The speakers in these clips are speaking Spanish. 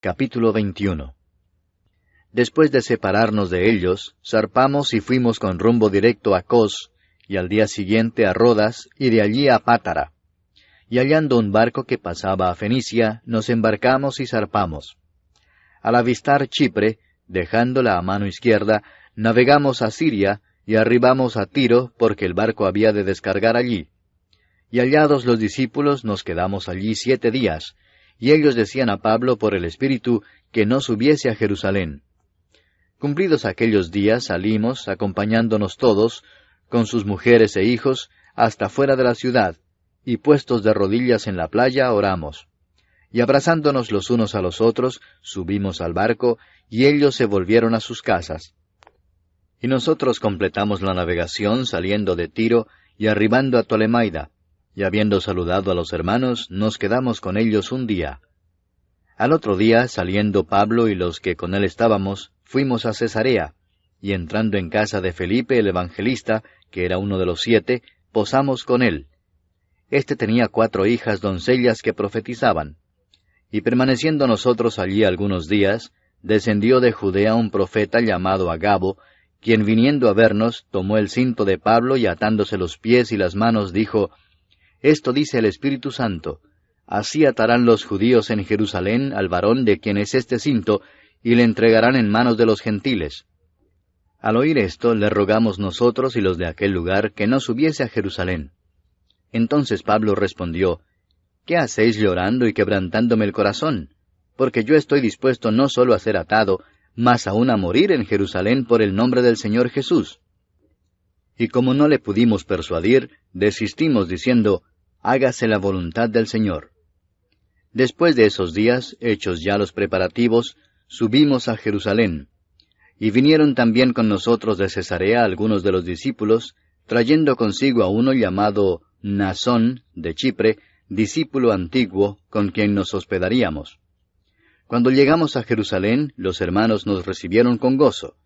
Capítulo 21. Después de separarnos de ellos, zarpamos y fuimos con rumbo directo a Cos, y al día siguiente a Rodas, y de allí a Pátara. Y hallando un barco que pasaba a Fenicia, nos embarcamos y zarpamos. Al avistar Chipre, dejándola a mano izquierda, navegamos a Siria, y arribamos a Tiro, porque el barco había de descargar allí. Y hallados los discípulos, nos quedamos allí 7 días, y ellos decían a Pablo por el Espíritu que no subiese a Jerusalén. Cumplidos aquellos días salimos, acompañándonos todos, con sus mujeres e hijos, hasta fuera de la ciudad, y puestos de rodillas en la playa oramos. Y abrazándonos los unos a los otros, subimos al barco, y ellos se volvieron a sus casas. Y nosotros completamos la navegación saliendo de Tiro y arribando a Tolemaida, y habiendo saludado a los hermanos, nos quedamos con ellos un día. Al otro día, saliendo Pablo y los que con él estábamos, fuimos a Cesarea, y entrando en casa de Felipe el evangelista, que era uno de los 7, posamos con él. Este tenía 4 hijas doncellas que profetizaban. Y permaneciendo nosotros allí algunos días, descendió de Judea un profeta llamado Agabo, quien viniendo a vernos, tomó el cinto de Pablo y atándose los pies y las manos, dijo: Esto dice el Espíritu Santo: Así atarán los judíos en Jerusalén al varón de quien es este cinto, y le entregarán en manos de los gentiles. Al oír esto, le rogamos nosotros y los de aquel lugar que no subiese a Jerusalén. Entonces Pablo respondió: ¿Qué hacéis llorando y quebrantándome el corazón? Porque yo estoy dispuesto no solo a ser atado, mas aún a morir en Jerusalén por el nombre del Señor Jesús. Y como no le pudimos persuadir, desistimos diciendo: Hágase la voluntad del Señor. Después de esos días, hechos ya los preparativos, subimos a Jerusalén. Y vinieron también con nosotros de Cesarea algunos de los discípulos, trayendo consigo a uno llamado Mnasón, de Chipre, discípulo antiguo, con quien nos hospedaríamos. Cuando llegamos a Jerusalén, los hermanos nos recibieron con gozo.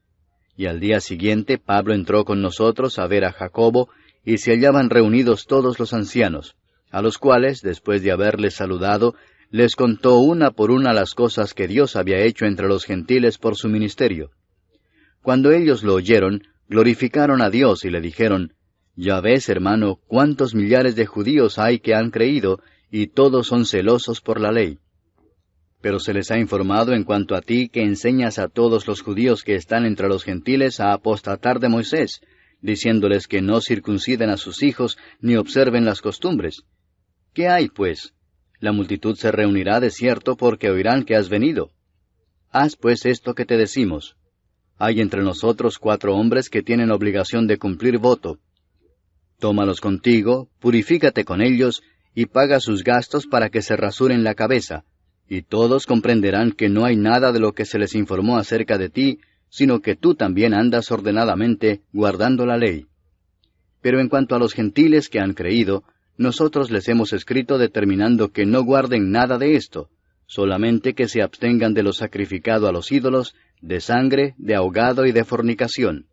Y al día siguiente Pablo entró con nosotros a ver a Jacobo, y se hallaban reunidos todos los ancianos, a los cuales, después de haberles saludado, les contó una por una las cosas que Dios había hecho entre los gentiles por su ministerio. Cuando ellos lo oyeron, glorificaron a Dios y le dijeron: Ya ves, hermano, cuántos millares de judíos hay que han creído, y todos son celosos por la ley. Pero se les ha informado en cuanto a ti que enseñas a todos los judíos que están entre los gentiles a apostatar de Moisés, diciéndoles que no circunciden a sus hijos ni observen las costumbres. ¿Qué hay, pues? La multitud se reunirá de cierto porque oirán que has venido. Haz pues esto que te decimos. Hay entre nosotros 4 hombres que tienen obligación de cumplir voto. Tómalos contigo, purifícate con ellos, y paga sus gastos para que se rasuren la cabeza, y todos comprenderán que no hay nada de lo que se les informó acerca de ti, sino que tú también andas ordenadamente, guardando la ley. Pero en cuanto a los gentiles que han creído, nosotros les hemos escrito determinando que no guarden nada de esto, solamente que se abstengan de lo sacrificado a los ídolos, de sangre, de ahogado y de fornicación.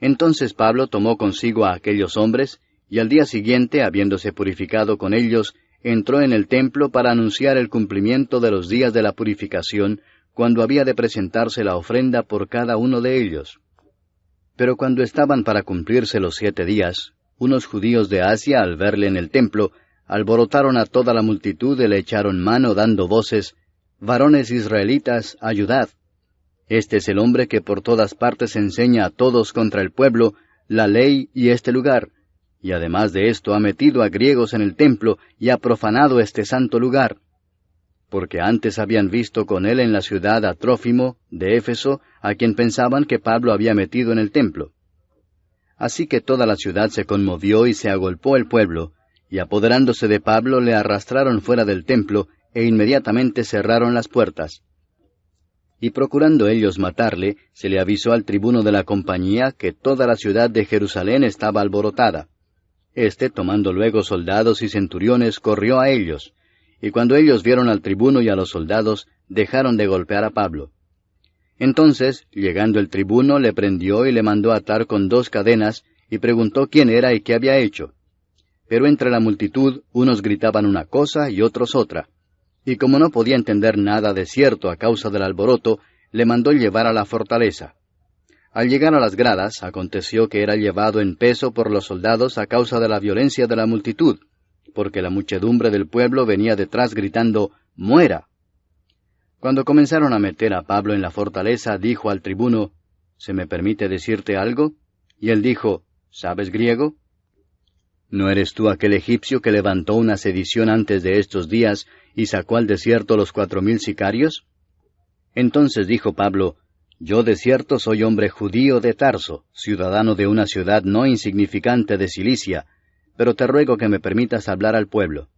Entonces Pablo tomó consigo a aquellos hombres, y al día siguiente, habiéndose purificado con ellos, entró en el templo para anunciar el cumplimiento de los días de la purificación, cuando había de presentarse la ofrenda por cada uno de ellos. Pero cuando estaban para cumplirse los 7 días, unos judíos de Asia, al verle en el templo, alborotaron a toda la multitud y le echaron mano dando voces: Varones israelitas, ayudad. Este es el hombre que por todas partes enseña a todos contra el pueblo, la ley y este lugar, y además de esto ha metido a griegos en el templo y ha profanado este santo lugar. Porque antes habían visto con él en la ciudad a Trófimo, de Éfeso, a quien pensaban que Pablo había metido en el templo. Así que toda la ciudad se conmovió y se agolpó el pueblo, y apoderándose de Pablo le arrastraron fuera del templo, e inmediatamente cerraron las puertas. Y procurando ellos matarle, se le avisó al tribuno de la compañía que toda la ciudad de Jerusalén estaba alborotada. Este, tomando luego soldados y centuriones, corrió a ellos, y cuando ellos vieron al tribuno y a los soldados, dejaron de golpear a Pablo. Entonces, llegando el tribuno, le prendió y le mandó atar con 2 cadenas, y preguntó quién era y qué había hecho. Pero entre la multitud, unos gritaban una cosa y otros otra. y como no podía entender nada de cierto a causa del alboroto, le mandó llevar a la fortaleza. Al llegar a las gradas, aconteció que era llevado en peso por los soldados a causa de la violencia de la multitud, porque la muchedumbre del pueblo venía detrás gritando, «¡Muera!». Cuando comenzaron a meter a Pablo en la fortaleza, dijo al tribuno, «¿Se me permite decirte algo?». Y él dijo, «¿Sabes griego? ¿No eres tú aquel egipcio que levantó una sedición antes de estos días y sacó al desierto los 4000 sicarios? Entonces dijo Pablo, «Yo de cierto soy hombre judío de Tarso, ciudadano de una ciudad no insignificante de Cilicia, pero te ruego que me permitas hablar al pueblo».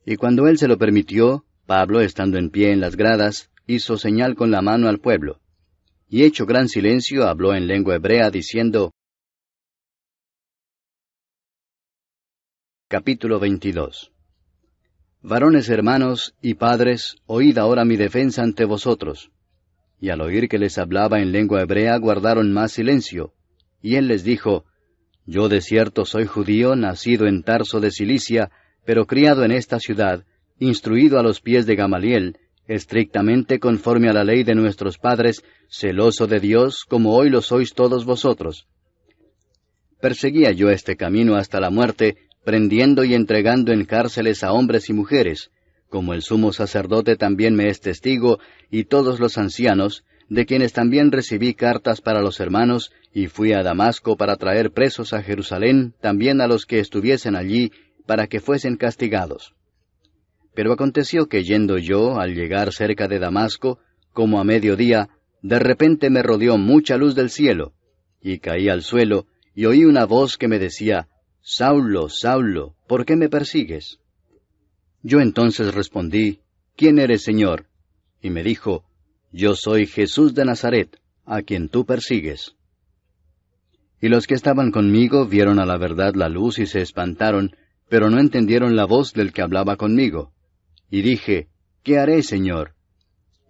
Y cuando él se lo permitió, Pablo, estando en pie en las gradas, hizo señal con la mano al pueblo. Y hecho gran silencio, habló en lengua hebrea, diciendo, Capítulo 22. Varones hermanos y padres, oíd ahora mi defensa ante vosotros. Y al oír que les hablaba en lengua hebrea, guardaron más silencio. Y él les dijo, Yo de cierto soy judío, nacido en Tarso de Cilicia, pero criado en esta ciudad, instruido a los pies de Gamaliel, estrictamente conforme a la ley de nuestros padres, celoso de Dios, como hoy lo sois todos vosotros. Perseguía yo este camino hasta la muerte, prendiendo y entregando en cárceles a hombres y mujeres, como el sumo sacerdote también me es testigo, y todos los ancianos, de quienes también recibí cartas para los hermanos, y fui a Damasco para traer presos a Jerusalén, también a los que estuviesen allí, para que fuesen castigados. Pero aconteció que yendo yo, al llegar cerca de Damasco, como a mediodía, de repente me rodeó mucha luz del cielo, y caí al suelo, y oí una voz que me decía, Saulo, Saulo, ¿por qué me persigues? Yo entonces respondí, ¿Quién eres, Señor? Y me dijo, Yo soy Jesús de Nazaret, a quien tú persigues. Y los que estaban conmigo vieron a la verdad la luz y se espantaron, pero no entendieron la voz del que hablaba conmigo. Y dije, ¿qué haré, Señor?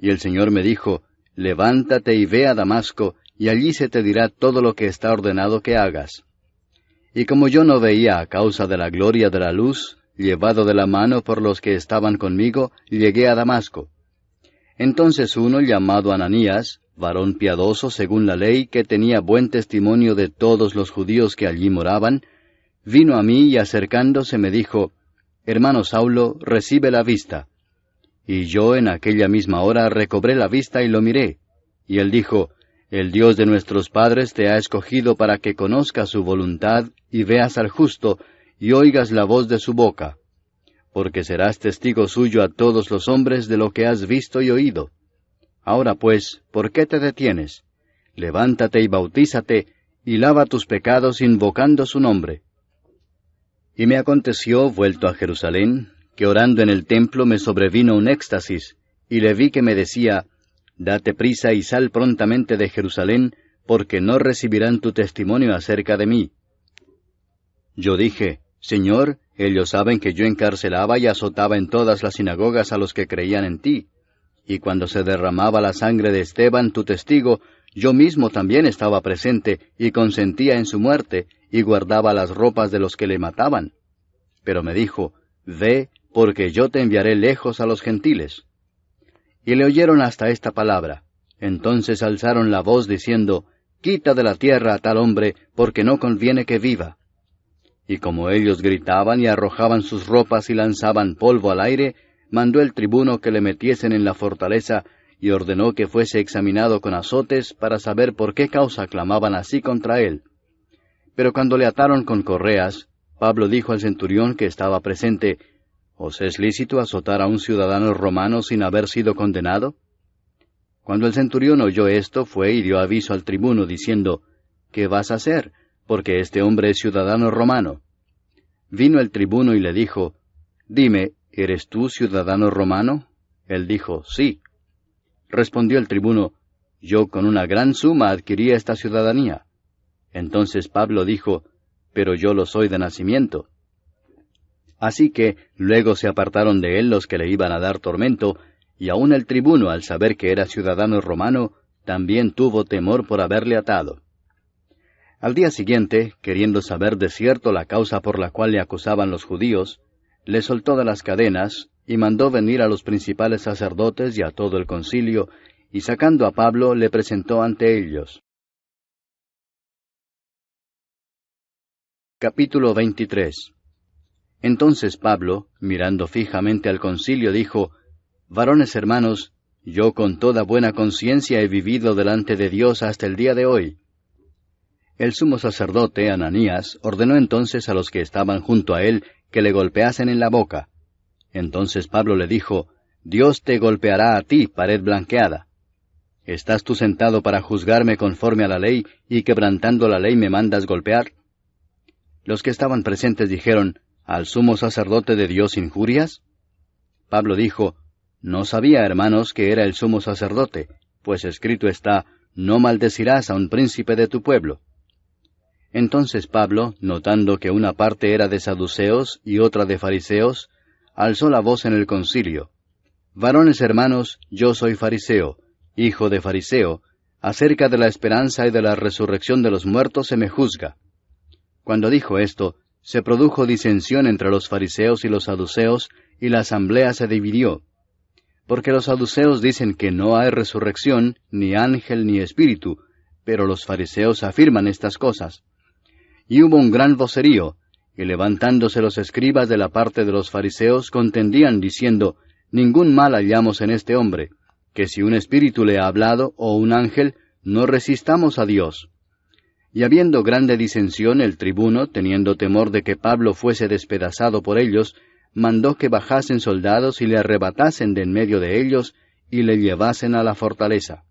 Y el Señor me dijo, Levántate y ve a Damasco, y allí se te dirá todo lo que está ordenado que hagas. Y como yo no veía a causa de la gloria de la luz, llevado de la mano por los que estaban conmigo, llegué a Damasco. Entonces uno llamado Ananías, varón piadoso según la ley, que tenía buen testimonio de todos los judíos que allí moraban, vino a mí y acercándose me dijo, Hermano Saulo, recibe la vista. Y yo en aquella misma hora recobré la vista y lo miré. Y él dijo, El Dios de nuestros padres te ha escogido para que conozcas su voluntad y veas al justo y oigas la voz de su boca. Porque serás testigo suyo a todos los hombres de lo que has visto y oído. Ahora pues, ¿por qué te detienes? Levántate y bautízate, y lava tus pecados invocando su nombre. Y me aconteció, vuelto a Jerusalén, que orando en el templo me sobrevino un éxtasis, y le vi que me decía, Date prisa y sal prontamente de Jerusalén, porque no recibirán tu testimonio acerca de mí. Yo dije, Señor, ellos saben que yo encarcelaba y azotaba en todas las sinagogas a los que creían en ti. Y cuando se derramaba la sangre de Esteban, tu testigo, yo mismo también estaba presente, y consentía en su muerte, y guardaba las ropas de los que le mataban. Pero me dijo, Ve, porque yo te enviaré lejos a los gentiles. Y le oyeron hasta esta palabra. Entonces alzaron la voz diciendo, Quita de la tierra a tal hombre, porque no conviene que viva. Y como ellos gritaban y arrojaban sus ropas y lanzaban polvo al aire, mandó el tribuno que le metiesen en la fortaleza, y ordenó que fuese examinado con azotes para saber por qué causa clamaban así contra él. Pero cuando le ataron con correas, Pablo dijo al centurión que estaba presente, ¿Os es lícito azotar a un ciudadano romano sin haber sido condenado? Cuando el centurión oyó esto, fue y dio aviso al tribuno, diciendo, ¿Qué vas a hacer? Porque este hombre es ciudadano romano. Vino el tribuno y le dijo, Dime, ¿eres tú ciudadano romano? Él dijo, Sí. Respondió el tribuno, Yo con una gran suma adquirí esta ciudadanía. Entonces Pablo dijo, Pero yo lo soy de nacimiento. Así que luego se apartaron de él los que le iban a dar tormento, y aun el tribuno, al saber que era ciudadano romano, también tuvo temor por haberle atado. Al día siguiente, queriendo saber de cierto la causa por la cual le acusaban los judíos, le soltó de las cadenas, y mandó venir a los principales sacerdotes y a todo el concilio, y sacando a Pablo le presentó ante ellos. Capítulo 23. Entonces Pablo, mirando fijamente al concilio, dijo, «Varones hermanos, yo con toda buena conciencia he vivido delante de Dios hasta el día de hoy». El sumo sacerdote, Ananías, ordenó entonces a los que estaban junto a él que le golpeasen en la boca. Entonces Pablo le dijo, «Dios te golpeará a ti, pared blanqueada. ¿Estás tú sentado para juzgarme conforme a la ley, y quebrantando la ley me mandas golpear?» Los que estaban presentes dijeron, «¿Al sumo sacerdote de Dios injurias?» Pablo dijo, «No sabía, hermanos, que era el sumo sacerdote, pues escrito está, no maldecirás a un príncipe de tu pueblo». Entonces Pablo, notando que una parte era de saduceos y otra de fariseos, alzó la voz en el concilio, «Varones hermanos, yo soy fariseo, hijo de fariseo, acerca de la esperanza y de la resurrección de los muertos se me juzga». Cuando dijo esto, se produjo disensión entre los fariseos y los saduceos, y la asamblea se dividió. Porque los saduceos dicen que no hay resurrección, ni ángel ni espíritu, pero los fariseos afirman estas cosas. Y hubo un gran vocerío, y levantándose los escribas de la parte de los fariseos contendían diciendo, «Ningún mal hallamos en este hombre, que si un espíritu le ha hablado, o un ángel, no resistamos a Dios». Y habiendo grande disensión, el tribuno, teniendo temor de que Pablo fuese despedazado por ellos, mandó que bajasen soldados y le arrebatasen de en medio de ellos, y le llevasen a la fortaleza.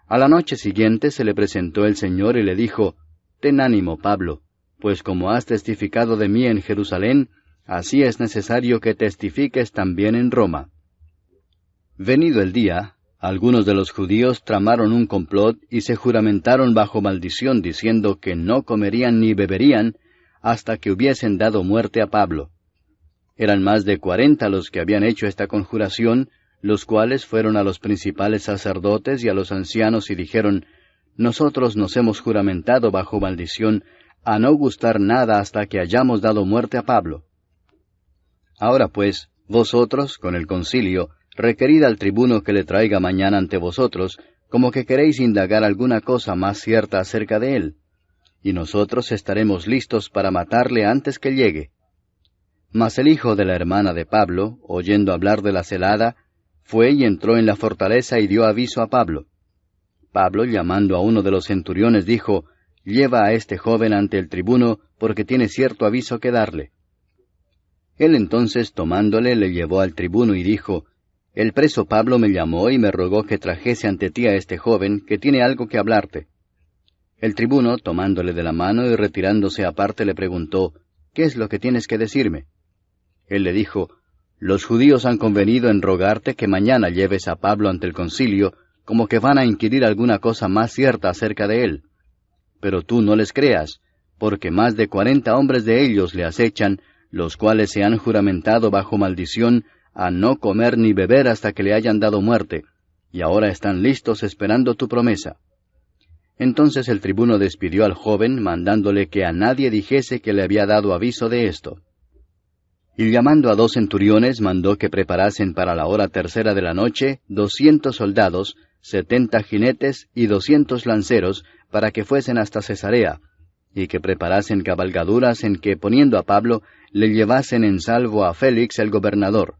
A la noche siguiente se le presentó el Señor y le dijo, «Ten ánimo, Pablo, pues como has testificado de mí en Jerusalén, así es necesario que testifiques también en Roma». Venido el día, algunos de los judíos tramaron un complot y se juramentaron bajo maldición, diciendo que no comerían ni beberían hasta que hubiesen dado muerte a Pablo. Eran más de 40 los que habían hecho esta conjuración, los cuales fueron a los principales sacerdotes y a los ancianos y dijeron, «Nosotros nos hemos juramentado bajo maldición a no gustar nada hasta que hayamos dado muerte a Pablo. Ahora pues, vosotros, con el concilio, requerid al tribuno que le traiga mañana ante vosotros, como que queréis indagar alguna cosa más cierta acerca de él, y nosotros estaremos listos para matarle antes que llegue». Mas el hijo de la hermana de Pablo, oyendo hablar de la celada, fue y entró en la fortaleza y dio aviso a Pablo. Pablo, llamando a uno de los centuriones, dijo, «Lleva a este joven ante el tribuno, porque tiene cierto aviso que darle». Él entonces, tomándole, le llevó al tribuno y dijo, «El preso Pablo me llamó y me rogó que trajese ante ti a este joven, que tiene algo que hablarte». El tribuno, tomándole de la mano y retirándose aparte, le preguntó, «¿Qué es lo que tienes que decirme?» Él le dijo, «Los judíos han convenido en rogarte que mañana lleves a Pablo ante el concilio, como que van a inquirir alguna cosa más cierta acerca de él. Pero tú no les creas, porque más de 40 hombres de ellos le acechan, los cuales se han juramentado bajo maldición a no comer ni beber hasta que le hayan dado muerte, y ahora están listos esperando tu promesa». Entonces el tribuno despidió al joven, mandándole que a nadie dijese que le había dado aviso de esto. Y llamando a 2 centuriones, mandó que preparasen para la hora tercera de la noche 200 soldados, 70 jinetes y 200 lanceros, para que fuesen hasta Cesarea, y que preparasen cabalgaduras en que, poniendo a Pablo, le llevasen en salvo a Félix el gobernador.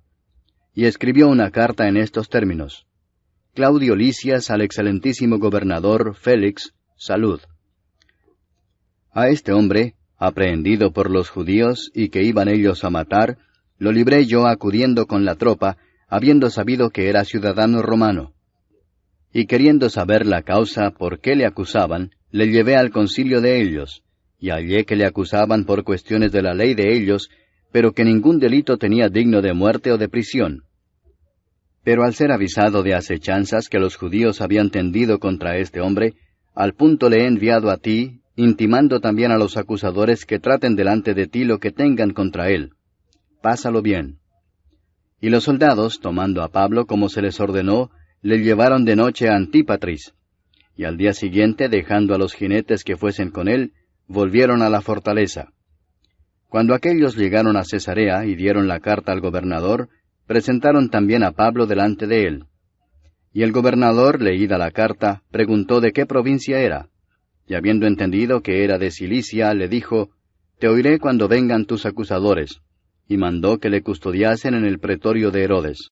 Y escribió una carta en estos términos: Claudio Lisias al excelentísimo gobernador Félix, salud. A este hombre, aprehendido por los judíos y que iban ellos a matar, lo libré yo acudiendo con la tropa, habiendo sabido que era ciudadano romano. Y queriendo saber la causa por qué le acusaban, le llevé al concilio de ellos, y hallé que le acusaban por cuestiones de la ley de ellos, pero que ningún delito tenía digno de muerte o de prisión. Pero al ser avisado de acechanzas que los judíos habían tendido contra este hombre, al punto le he enviado a ti, intimando también a los acusadores que traten delante de ti lo que tengan contra él. Pásalo bien. Y los soldados, tomando a Pablo como se les ordenó, le llevaron de noche a Antípatris, y al día siguiente, dejando a los jinetes que fuesen con él, volvieron a la fortaleza. Cuando aquellos llegaron a Cesarea y dieron la carta al gobernador, presentaron también a Pablo delante de él. Y el gobernador, leída la carta, preguntó de qué provincia era. Y habiendo entendido que era de Cilicia, le dijo, Te oiré cuando vengan tus acusadores. Y mandó que le custodiasen en el pretorio de Herodes.